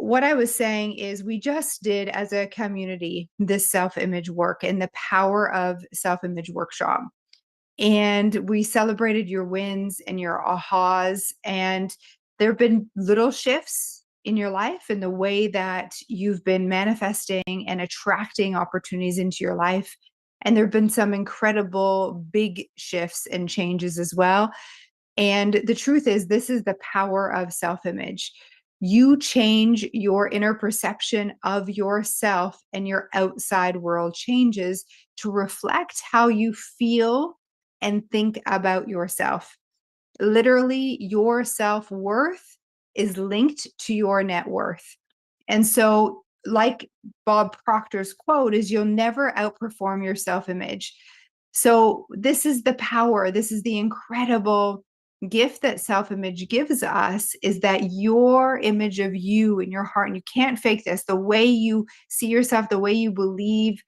what I was saying is we just did as a community this self-image work and the power of self-image workshop. And we celebrated your wins and your ahas. And there have been little shifts in your life and the way that you've been manifesting and attracting opportunities into your life. And there have been some incredible big shifts and changes as well. And the truth is, this is the power of self-image. You change your inner perception of yourself, and your outside world changes to reflect how you feel and think about yourself. Literally, your self-worth is linked to your net worth. And so, like Bob Proctor's quote is, you'll never outperform your self-image. So this is the power, this is the incredible gift that self-image gives us, is that your image of you in your heart, and you can't fake this, the way you see yourself, the way you believe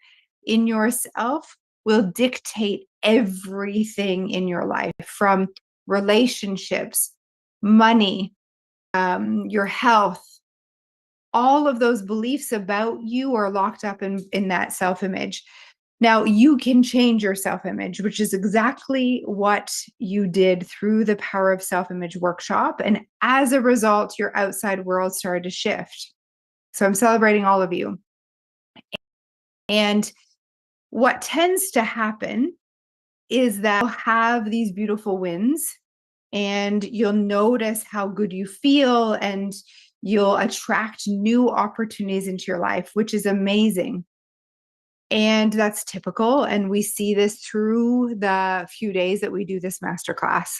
in yourself will dictate everything in your life, from relationships, money, your health. All of those beliefs about you are locked up in that self-image. Now, you can change your self-image, which is exactly what you did through the Power of Self-Image workshop. And as a result, your outside world started to shift. So I'm celebrating all of you. And what tends to happen is that you'll have these beautiful wins, and you'll notice how good you feel, and you'll attract new opportunities into your life, which is amazing. And that's typical. And we see this through the few days that we do this masterclass.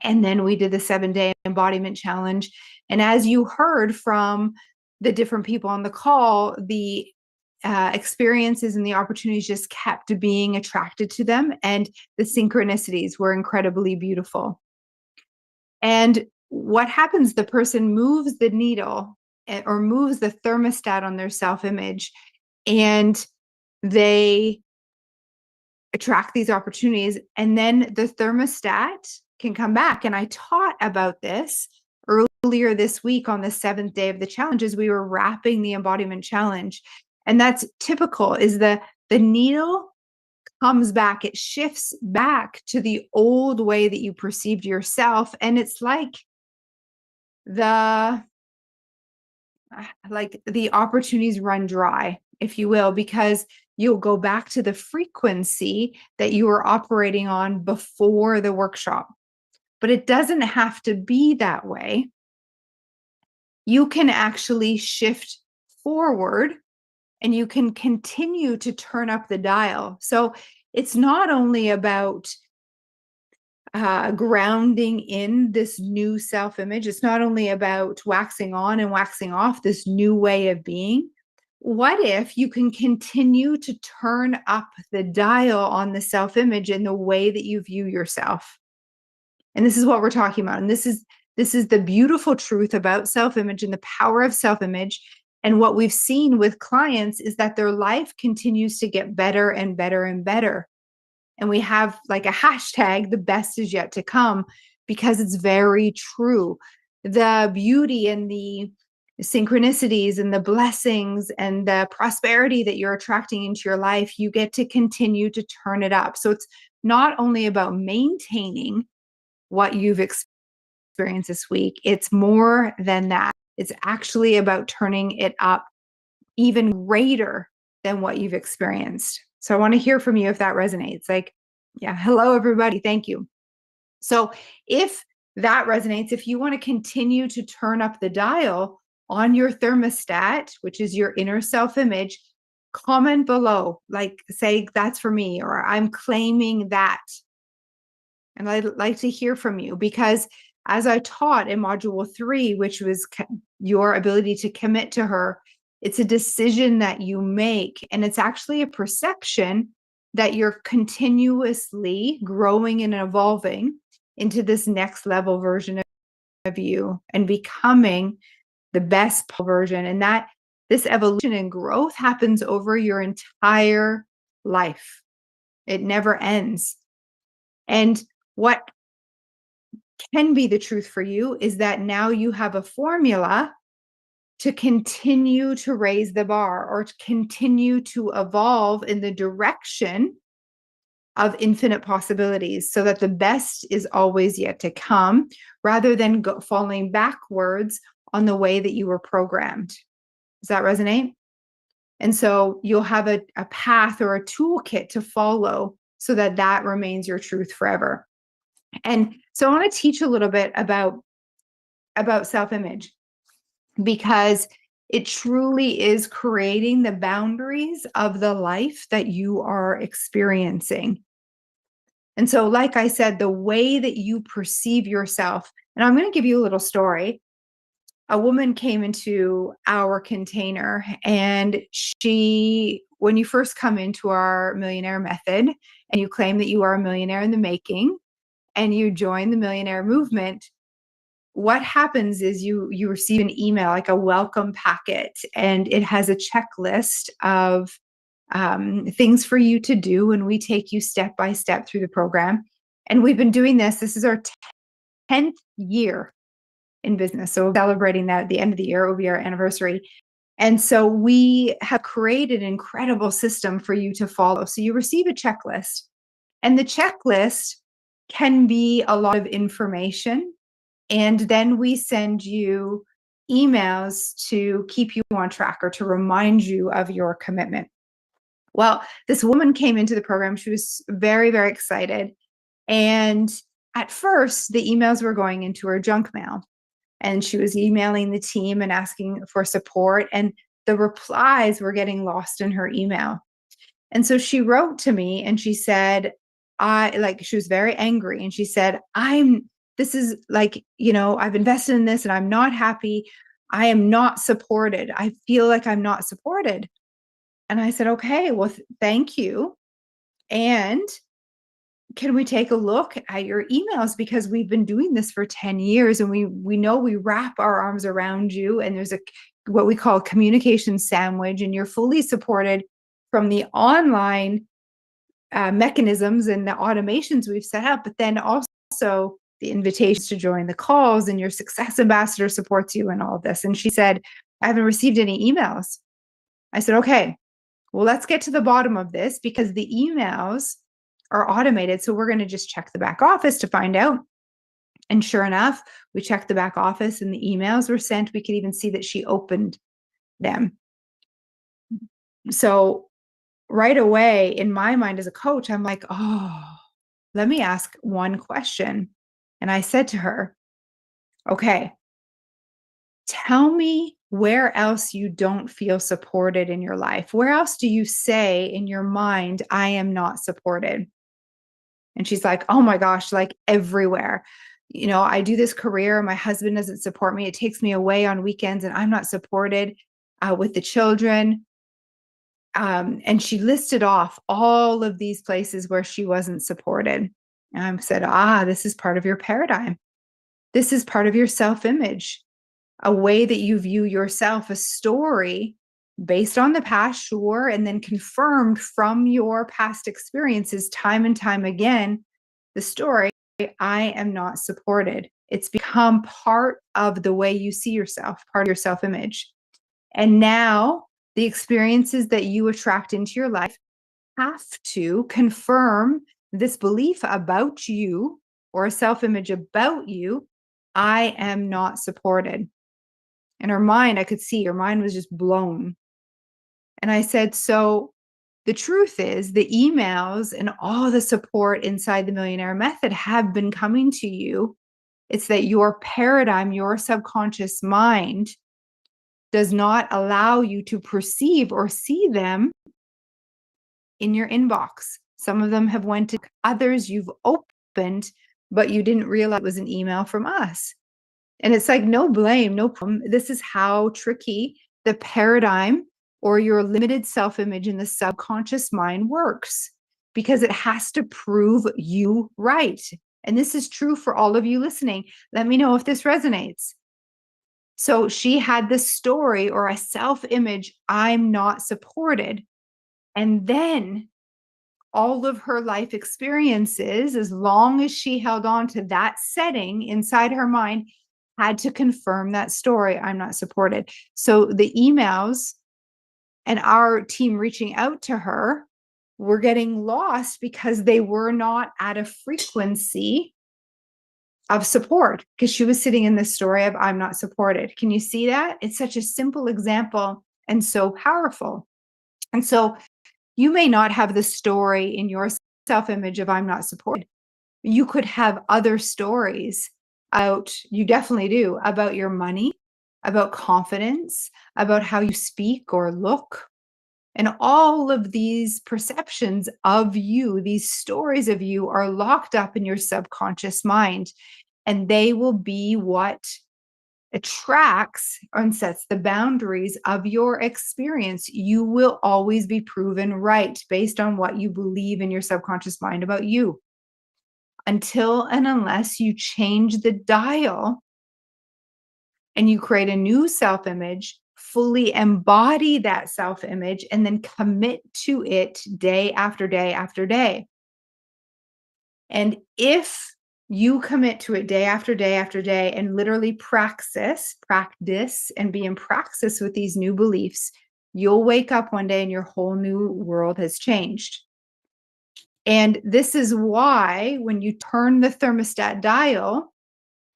And then we did the 7-day embodiment challenge. And as you heard from the different people on the call, the experiences and the opportunities just kept being attracted to them. And the synchronicities were incredibly beautiful. And what happens, the person moves the needle or moves the thermostat on their self-image, and they attract these opportunities, and then the thermostat can come back. And I taught about this earlier this week on the 7th day of the challenge as we were wrapping the embodiment challenge. And that's typical, is the needle comes back, it shifts back to the old way that you perceived yourself. And it's like the opportunities run dry, if you will, because you'll go back to the frequency that you were operating on before the workshop. But it doesn't have to be that way. You can actually shift forward, and you can continue to turn up the dial. So it's not only about grounding in this new self-image. It's not only about waxing on and waxing off this new way of being. What if you can continue to turn up the dial on the self-image in the way that you view yourself? And this is what we're talking about. And this is the beautiful truth about self-image and the power of self-image. And what we've seen with clients is that their life continues to get better and better and better. And we have like a hashtag, the best is yet to come, because it's very true. The beauty and the synchronicities and the blessings and the prosperity that you're attracting into your life, you get to continue to turn it up. So it's not only about maintaining what you've experienced this week, it's more than that. It's actually about turning it up even greater than what you've experienced. So I want to hear from you if that resonates. Like, yeah, hello, everybody. Thank you. So if that resonates, if you want to continue to turn up the dial on your thermostat, which is your inner self-image, comment below, like say, that's for me, or I'm claiming that. And I'd like to hear from you, because as I taught in module 3, which was your ability to commit to her, it's a decision that you make. And it's actually a perception that you're continuously growing and evolving into this next level version of you and becoming the best version. And that this evolution and growth happens over your entire life. It never ends. And what can be the truth for you is that now you have a formula to continue to raise the bar or to continue to evolve in the direction of infinite possibilities so that the best is always yet to come rather than falling backwards on the way that you were programmed. Does that resonate? And so you'll have a path or a toolkit to follow so that that remains your truth forever. And so I want to teach a little bit about self-image, because it truly is creating the boundaries of the life that you are experiencing. And so, like I said, the way that you perceive yourself, and I'm going to give you a little story. A woman came into our container, and when you first come into our millionaire method and you claim that you are a millionaire in the making and you join the millionaire movement, what happens is you receive an email, like a welcome packet, and it has a checklist of things for you to do. And we take you step by step through the program. And we've been doing this. This is our 10th year in business. So celebrating that at the end of the year, it will be our anniversary. And so we have created an incredible system for you to follow. So you receive a checklist, and the checklist can be a lot of information. And then we send you emails to keep you on track or to remind you of your commitment. Well, this woman came into the program. She was very, very excited. And at first, the emails were going into her junk mail. And she was emailing the team and asking for support. And the replies were getting lost in her email. And so she wrote to me and she said, she was very angry. And she said, this is like, I've invested in this and I'm not happy. I am not supported. I feel like I'm not supported. And I said, okay, well, thank you. And can we take a look at your emails? Because we've been doing this for 10 years and we know we wrap our arms around you, and there's what we call communication sandwich, and you're fully supported from the online mechanisms and the automations we've set up, but then also the invitations to join the calls, and your success ambassador supports you and all of this. And she said, I haven't received any emails. I said, okay, well, let's get to the bottom of this, because the emails are automated. So we're going to just check the back office to find out. And sure enough, we checked the back office and the emails were sent. We could even see that she opened them. So right away, in my mind as a coach, I'm like, oh, let me ask one question. And I said to her, okay, tell me where else you don't feel supported in your life. Where else do you say in your mind, I am not supported? And she's like, oh my gosh, like everywhere. I do this career. My husband doesn't support me. It takes me away on weekends and I'm not supported with the children. And she listed off all of these places where she wasn't supported. And I said, this is part of your paradigm. This is part of your self-image, a way that you view yourself, a story based on the past, sure, and then confirmed from your past experiences time and time again, the story, I am not supported. It's become part of the way you see yourself, part of your self-image. And now the experiences that you attract into your life have to confirm this belief about you, or a self-image about you, I am not supported. And her mind, I could see her mind was just blown. And I said, so the truth is the emails and all the support inside the Millionaire Method have been coming to you. It's that your paradigm, your subconscious mind does not allow you to perceive or see them in your inbox. Some of them have went to others you've opened, but you didn't realize it was an email from us. And it's like, no blame, no problem. This is how tricky the paradigm or your limited self-image in the subconscious mind works, because it has to prove you right. And this is true for all of you listening. Let me know if this resonates. So she had this story or a self-image, I'm not supported. And then all of her life experiences, as long as she held on to that setting inside her mind, had to confirm that story. I'm not supported. So the emails and our team reaching out to her were getting lost because they were not at a frequency of support, because she was sitting in this story of I'm not supported. Can you see that? It's such a simple example and so powerful. And so you may not have the story in your self-image of I'm not supported. You could have other stories out, you definitely do, about your money, about confidence, about how you speak or look. And all of these perceptions of you, these stories of you, are locked up in your subconscious mind. And they will be what attracts and sets the boundaries of your experience. You will always be proven right based on what you believe in your subconscious mind about you. Until and unless you change the dial and you create a new self image, fully embody that self image, and then commit to it day after day after day. And if you commit to it day after day after day and literally practice, and be in praxis with these new beliefs, you'll wake up one day and your whole new world has changed. And this is why when you turn the thermostat dial,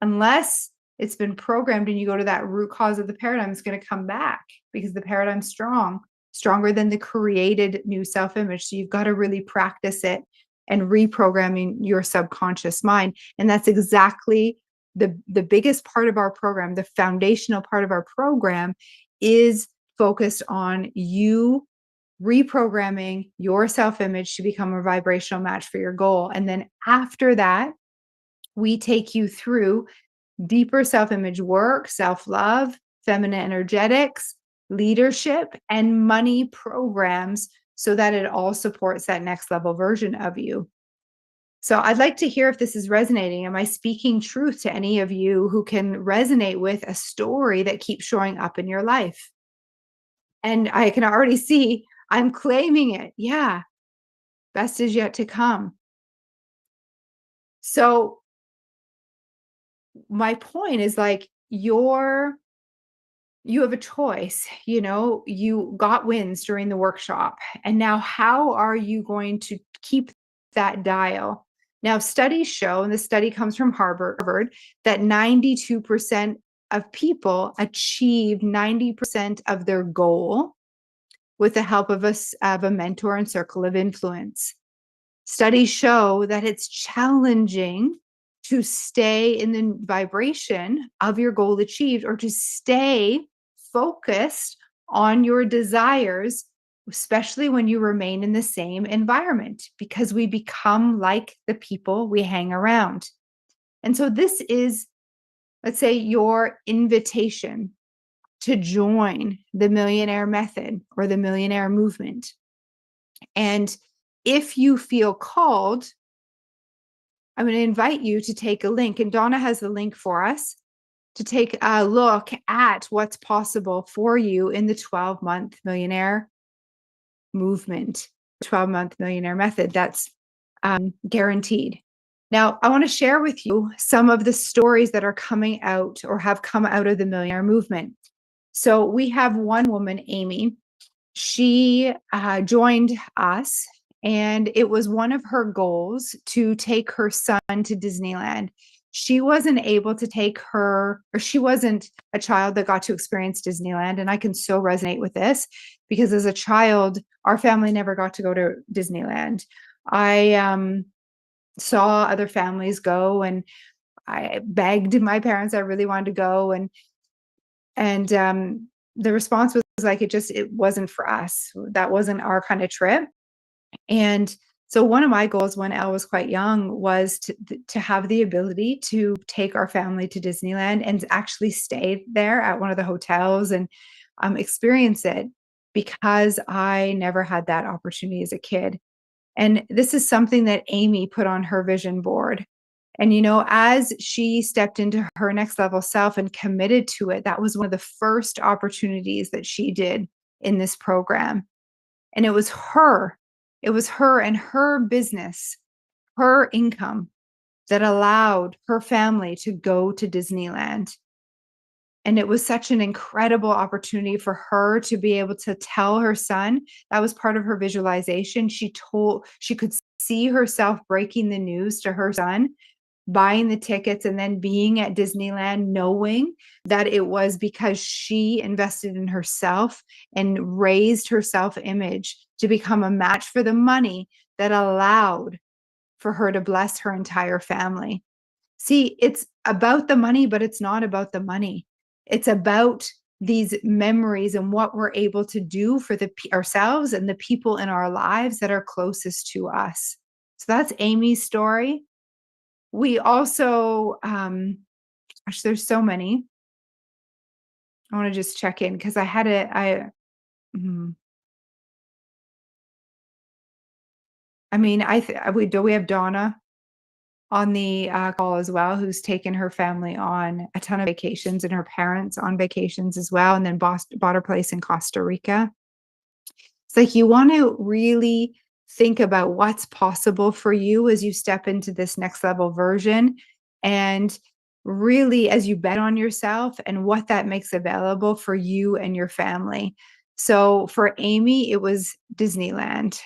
unless it's been programmed and you go to that root cause of the paradigm, it's going to come back because the paradigm's strong, stronger than the created new self-image. So you've got to really practice it and reprogramming your subconscious mind. And that's exactly the biggest part of our program. The foundational part of our program is focused on you reprogramming your self-image to become a vibrational match for your goal. And then after that, we take you through deeper self-image work, self-love, feminine energetics, leadership, and money programs so that it all supports that next level version of you. So I'd like to hear if this is resonating. Am I speaking truth to any of you who can resonate with a story that keeps showing up in your life? And I can already see I'm claiming it. Yeah, best is yet to come. So my point is like you have a choice. You got wins during the workshop, and now how are you going to keep that dial? Now studies show, and the study comes from Harvard, that 92% of people achieve 90% of their goal with the help of a mentor and circle of influence. Studies show that it's challenging to stay in the vibration of your goal achieved, or to stay focused on your desires, especially when you remain in the same environment, because we become like the people we hang around. And so this is, let's say, your invitation to join the Millionaire Method or the Millionaire Movement. And if you feel called, I'm going to invite you to take a link, and Donna has the link for us, to take a look at what's possible for you in the 12-month Millionaire Movement, 12-month Millionaire Method. That's guaranteed. Now, I want to share with you some of the stories that are coming out or have come out of the Millionaire Movement. So we have one woman, Amy. She joined us, and it was one of her goals to take her son to Disneyland. She wasn't able to take her, or she wasn't a child that got to experience Disneyland. And I can so resonate with this because as a child, our family never got to go to Disneyland. I saw other families go, and I begged my parents, I really wanted to go. And the response was like, it wasn't for us. That wasn't our kind of trip. And so one of my goals when Elle was quite young was to have the ability to take our family to Disneyland and actually stay there at one of the hotels and experience it, because I never had that opportunity as a kid. And this is something that Amy put on her vision board. And, as she stepped into her next level self and committed to it, that was one of the first opportunities that she did in this program. And it was her and her business, her income, that allowed her family to go to Disneyland. And it was such an incredible opportunity for her to be able to tell her son. That was part of her visualization. She could see herself breaking the news to her son, buying the tickets, and then being at Disneyland, knowing that it was because she invested in herself and raised her self-image to become a match for the money that allowed for her to bless her entire family. See, it's about the money, but it's not about the money. It's about these memories and what we're able to do for ourselves and the people in our lives that are closest to us. So that's Amy's story. We also, gosh, there's so many. I want to just check in because mhm. I mean, we have Donna on the call as well, who's taken her family on a ton of vacations and her parents on vacations as well, and then bought her place in Costa Rica. It's like you want to really think about what's possible for you as you step into this next level version. And really, as you bet on yourself and what that makes available for you and your family. So for Amy, it was Disneyland.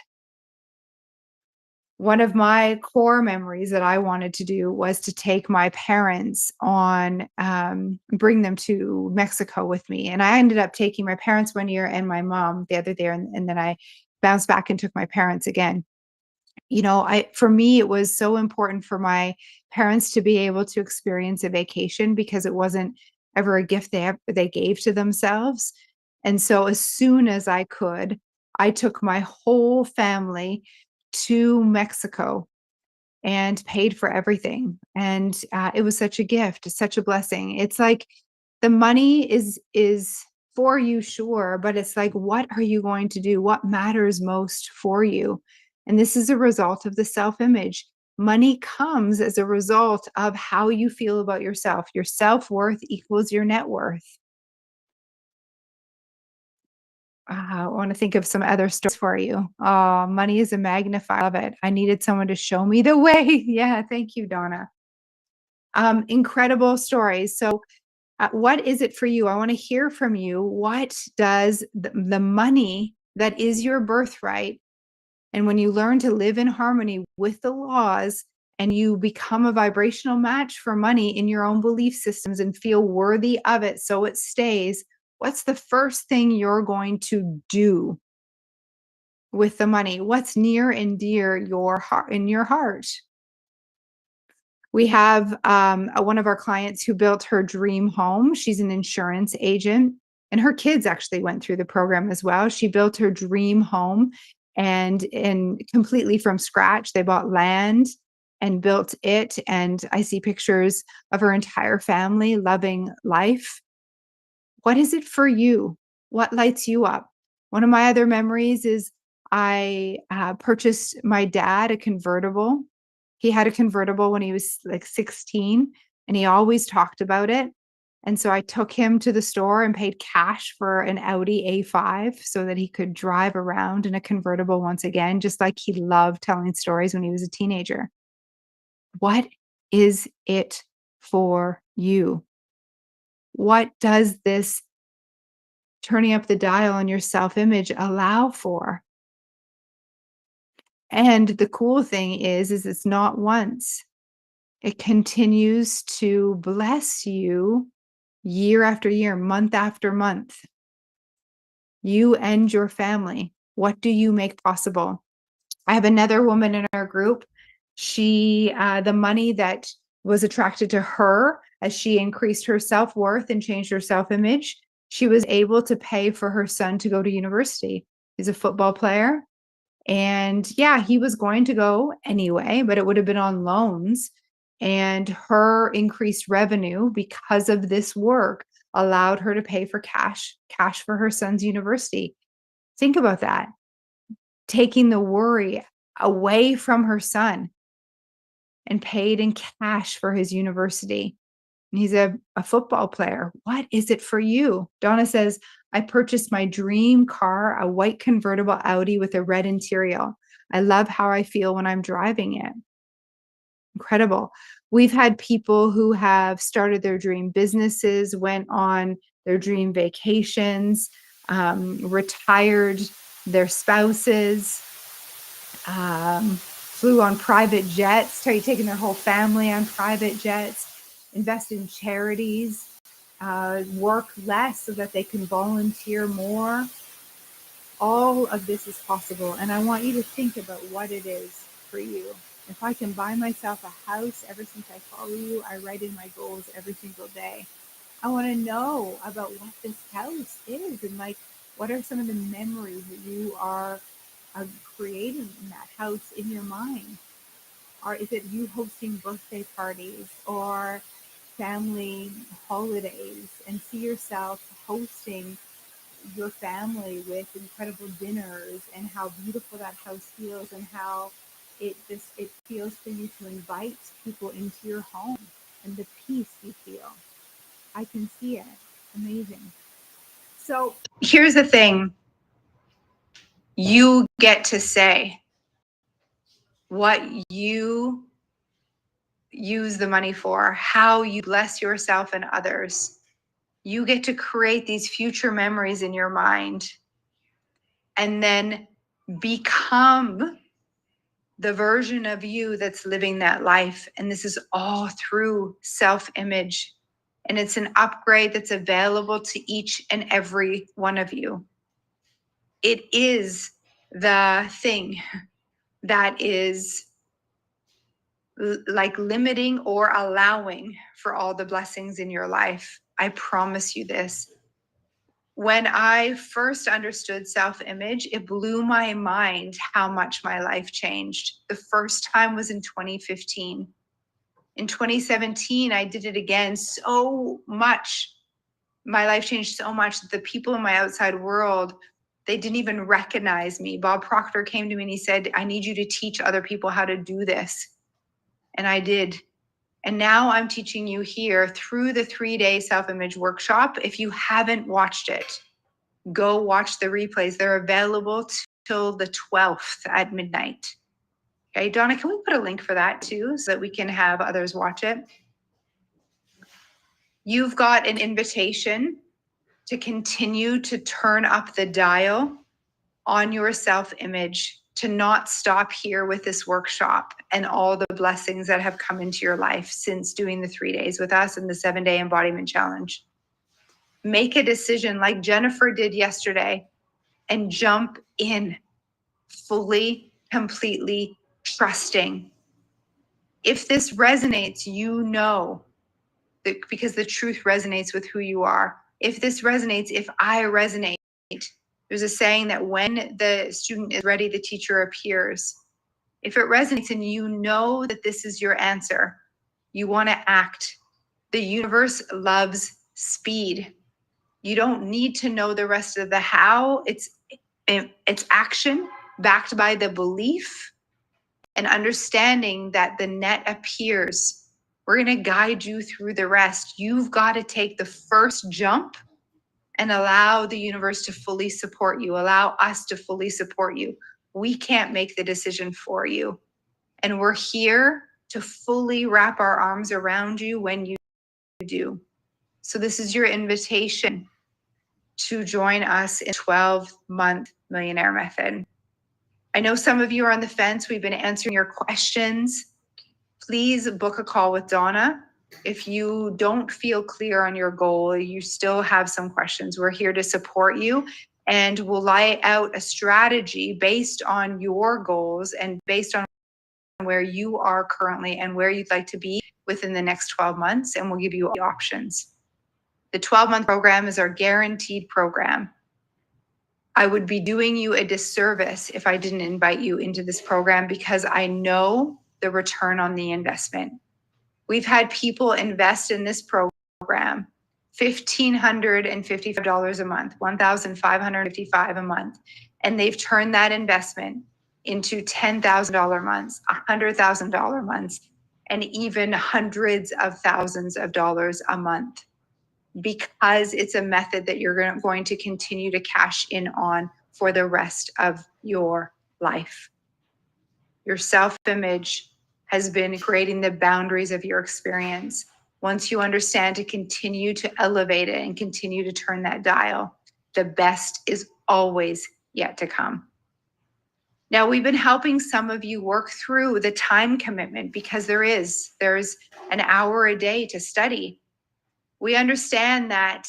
One of my core memories that I wanted to do was to take my parents on, bring them to Mexico with me, and I ended up taking my parents one year and my mom the other year, and then I bounced back and took my parents again. You know, I for me, it was so important for my parents to be able to experience a vacation because it wasn't ever a gift they gave to themselves, and so as soon as I could, I took my whole family to Mexico and paid for everything, and, it was such a gift, such a blessing. It's like the money is for you, sure, but it's like, what are you going to do? What matters most for you? And this is a result of the self-image. Money comes as a result of how you feel about yourself. Your self-worth equals your net worth. I wanna think of some other stories for you. Oh, money is a magnifier. Love it. I needed someone to show me the way. Yeah, thank you, Donna. Incredible stories. So, what is it for you? I wanna hear from you. What does the money that is your birthright, and when you learn to live in harmony with the laws and you become a vibrational match for money in your own belief systems and feel worthy of it so it stays, what's the first thing you're going to do with the money? What's near and dear your heart in your heart? We have one of our clients who built her dream home. She's an insurance agent, and her kids actually went through the program as well. She built her dream home and completely from scratch. They bought land and built it. And I see pictures of her entire family loving life. What is it for you? What lights you up? One of my other memories is I purchased my dad a convertible. He had a convertible when he was like 16, and he always talked about it. And so I took him to the store and paid cash for an Audi A5 so that he could drive around in a convertible once again, just like he loved telling stories when he was a teenager. What is it for you? What does this turning up the dial on your self-image allow for? And the cool thing is it's not once. It continues to bless you year after year, month after month. You and your family. What do you make possible? I have another woman in our group. The money that was attracted to her as she increased her self-worth and changed her self-image, she was able to pay for her son to go to university. He's a football player. And yeah, he was going to go anyway, but it would have been on loans. And her increased revenue because of this work allowed her to pay for cash for her son's university. Think about that. Taking the worry away from her son and paid in cash for his university. And he's a football player. What is it for you? Donna says, I purchased my dream car, a white convertible Audi with a red interior. I love how I feel when I'm driving it. Incredible. We've had people who have started their dream businesses, went on their dream vacations, retired their spouses, flew on private jets, started taking their whole family on private jets, invest in charities, work less so that they can volunteer more. All of this is possible. And I want you to think about what it is for you. If I can buy myself a house, ever since I follow you, I write in my goals every single day. I want to know about what this house is and like, what are some of the memories that you are creating in that house in your mind? Or is it you hosting birthday parties or family holidays, and see yourself hosting your family with incredible dinners, and how beautiful that house feels, and how it feels for you to invite people into your home, and the peace you feel. I can see it. Amazing. So here's the thing. You get to say what you use the money for, how you bless yourself and others. You get to create these future memories in your mind and then become the version of you that's living that life. And this is all through self-image. And it's an upgrade that's available to each and every one of you. It is the thing that is like limiting or allowing for all the blessings in your life. I promise you this. When I first understood self-image, it blew my mind how much my life changed. The first time was in 2015. In 2017, I did it again so much. My life changed so much that the people in my outside world, they didn't even recognize me. Bob Proctor came to me and he said, I need you to teach other people how to do this. And I did. And now I'm teaching you here through the 3-day self-image workshop. If you haven't watched it, go watch the replays. They're available till the 12th at midnight. Okay, Donna, can we put a link for that too so that we can have others watch it? You've got an invitation to continue to turn up the dial on your self-image, to not stop here with this workshop and all the blessings that have come into your life since doing the 3 days with us and the 7-day embodiment challenge. Make a decision like Jennifer did yesterday and jump in fully, completely trusting. If this resonates, you know that because the truth resonates with who you are. If this resonates, if I resonate, there's a saying that when the student is ready, the teacher appears. If it resonates and you know that this is your answer, you want to act. The universe loves speed. You don't need to know the rest of the how. It's action backed by the belief and understanding that the net appears. We're going to guide you through the rest. You've got to take the first jump and allow the universe to fully support you. Allow us to fully support you. We can't make the decision for you. And we're here to fully wrap our arms around you when you do. So this is your invitation to join us in 12-month Millionaire Method. I know some of you are on the fence. We've been answering your questions. Please book a call with Donna. If you don't feel clear on your goal, you still have some questions, we're here to support you, and we'll lay out a strategy based on your goals and based on where you are currently and where you'd like to be within the next 12 months, and we'll give you all the options. The 12-month program is our guaranteed program. I would be doing you a disservice if I didn't invite you into this program because I know the return on the investment. We've had people invest in this program $1,555 a month, $1,555 a month, and they've turned that investment into $10,000 months, $100,000 months, and even hundreds of thousands of dollars a month, because it's a method that you're going to continue to cash in on for the rest of your life. Your self-image has been creating the boundaries of your experience. Once you understand to continue to elevate it and continue to turn that dial, the best is always yet to come. Now, we've been helping some of you work through the time commitment because there's an hour a day to study. We understand that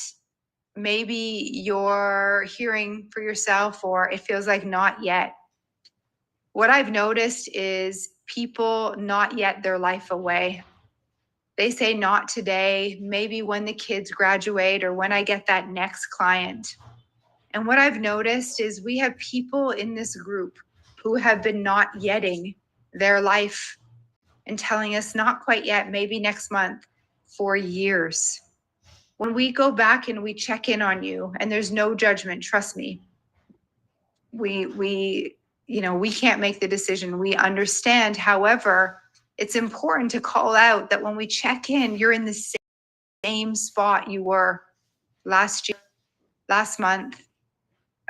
maybe you're hearing for yourself or it feels like not yet. What I've noticed is people not yet their life away. They say not today, maybe when the kids graduate or when I get that next client. And what I've noticed is we have people in this group who have been not yetting their life and telling us not quite yet, maybe next month, for years. When we go back and we check in on you, and there's no judgment, trust me, we can't make the decision. We understand. However, it's important to call out that when we check in, you're in the same spot you were last year, last month,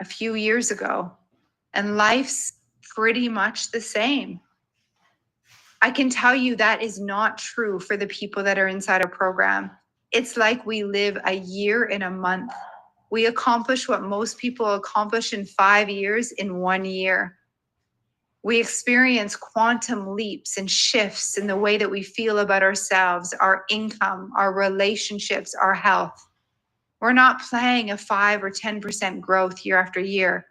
a few years ago, and life's pretty much the same. I can tell you that is not true for the people that are inside our program. It's like we live a year in a month. We accomplish what most people accomplish in 5 years in 1 year. We experience quantum leaps and shifts in the way that we feel about ourselves, our income, our relationships, our health. We're not playing a 5 or 10% growth year after year.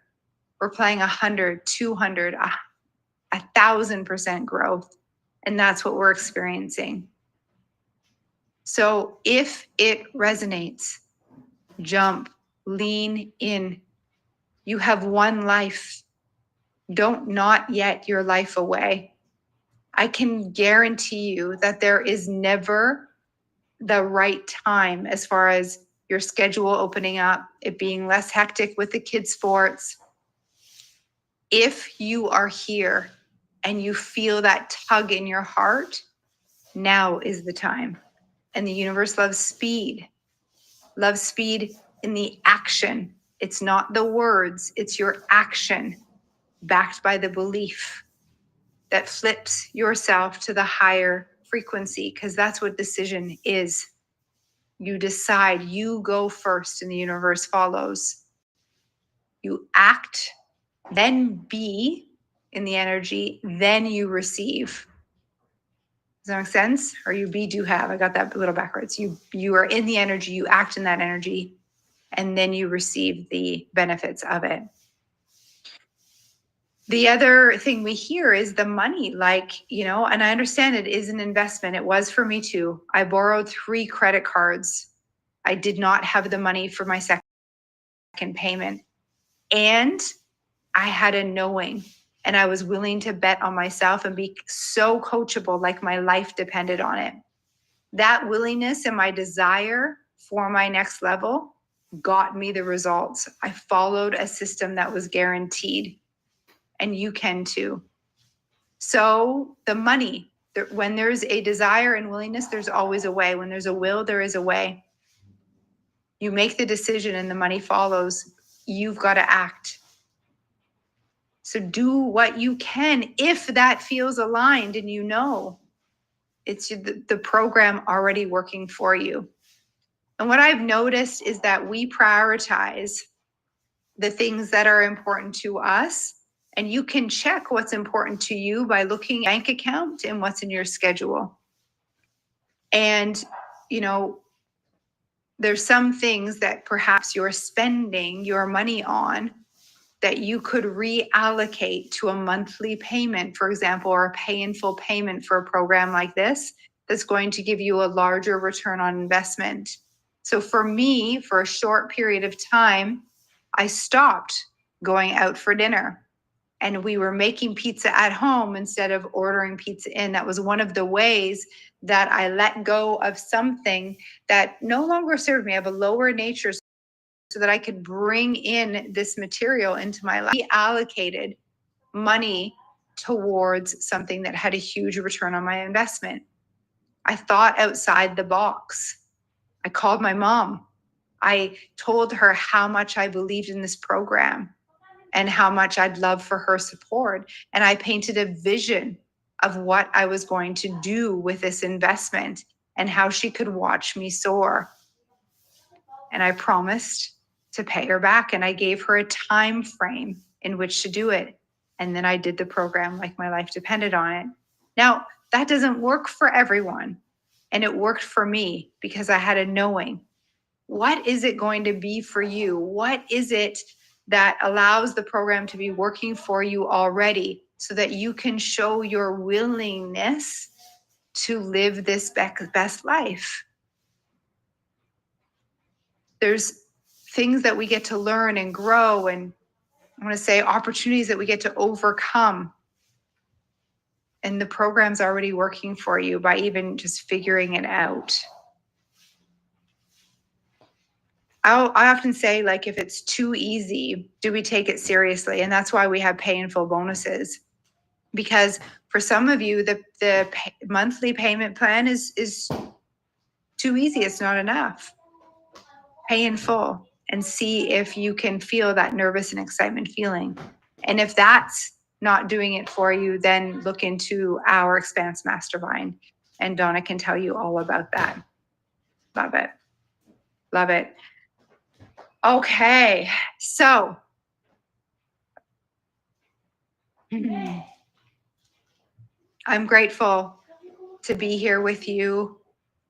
We're playing 100, 200, 1,000% growth. And that's what we're experiencing. So if it resonates, jump, lean in. You have one life. Don't not yet your life away. I can guarantee you that there is never the right time as far as your schedule opening up, it being less hectic with the kids' sports. If you are here and you feel that tug in your heart, now is the time. And the universe loves speed in the action. It's not the words, it's your action backed by the belief that flips yourself to the higher frequency, because that's what decision is. You decide, you go first and the universe follows. You act, then be in the energy, then you receive. Does that make sense? Or you be, do, have. I got that a little backwards. You are in the energy, you act in that energy, and then you receive the benefits of it. The other thing we hear is the money, and I understand it is an investment. It was for me too. I borrowed 3 credit cards. I did not have the money for my second payment. And I had a knowing, and I was willing to bet on myself and be so coachable, like my life depended on it. That willingness and my desire for my next level got me the results. I followed a system that was guaranteed, and you can too. So the money, when there's a desire and willingness, there's always a way. When there's a will, there is a way. You make the decision and the money follows. You've got to act. So do what you can if that feels aligned and you know it's the program already working for you. And what I've noticed is that we prioritize the things that are important to us. And you can check what's important to you by looking at your bank account and what's in your schedule. And, there's some things that perhaps you're spending your money on that you could reallocate to a monthly payment, for example, or a pay in full payment for a program like this that's going to give you a larger return on investment. So for me, for a short period of time, I stopped going out for dinner and we were making pizza at home instead of ordering pizza in. That was one of the ways that I let go of something that no longer served me. I have a lower nature so that I could bring in this material into my life. I allocated money towards something that had a huge return on my investment. I thought outside the box. I called my mom. I told her how much I believed in this program and how much I'd love for her support. And I painted a vision of what I was going to do with this investment and how she could watch me soar. And I promised to pay her back, and I gave her a time frame in which to do it. And then I did the program like my life depended on it. Now, that doesn't work for everyone. And it worked for me because I had a knowing. What is it going to be for you? What is it that allows the program to be working for you already so that you can show your willingness to live this best life? There's things that we get to learn and grow, and I want to say opportunities that we get to overcome. And the program's already working for you by even just figuring it out. I often say, like, if it's too easy, do we take it seriously? And that's why we have pay in full bonuses. Because for some of you, the monthly payment plan is too easy. It's not enough. Pay in full and see if you can feel that nervous and excitement feeling. And if that's not doing it for you, then look into our Expanse Mastermind. And Donna can tell you all about that. Love it. Love it. Okay, so I'm grateful to be here with you.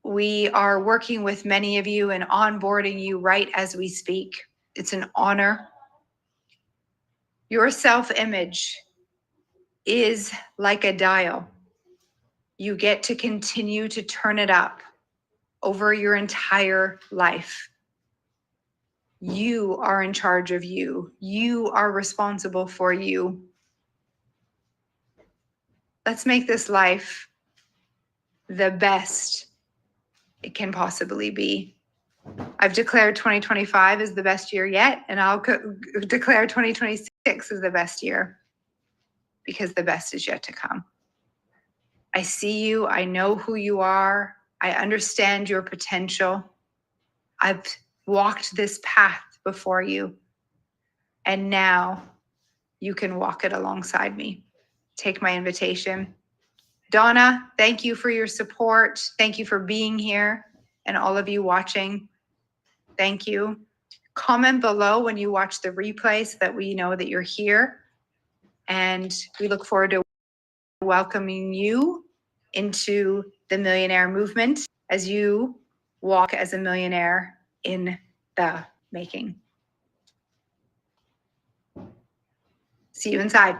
We are working with many of you and onboarding you right as we speak. It's an honor. Your self-image is like a dial. You get to continue to turn it up over your entire life. You are in charge of you. You are responsible for you. Let's make this life the best it can possibly be. I've declared 2025 as the best year yet, and I'll declare 2026 as the best year because the best is yet to come. I see you. I know who you are. I understand your potential. I've walked this path before you, and now you can walk it alongside me. Take my invitation. Donna, thank you for your support. Thank you for being here, and all of you watching. Thank you. Comment below when you watch the replay so that we know that you're here. And we look forward to welcoming you into the millionaire movement as you walk as a millionaire in the making. See you inside.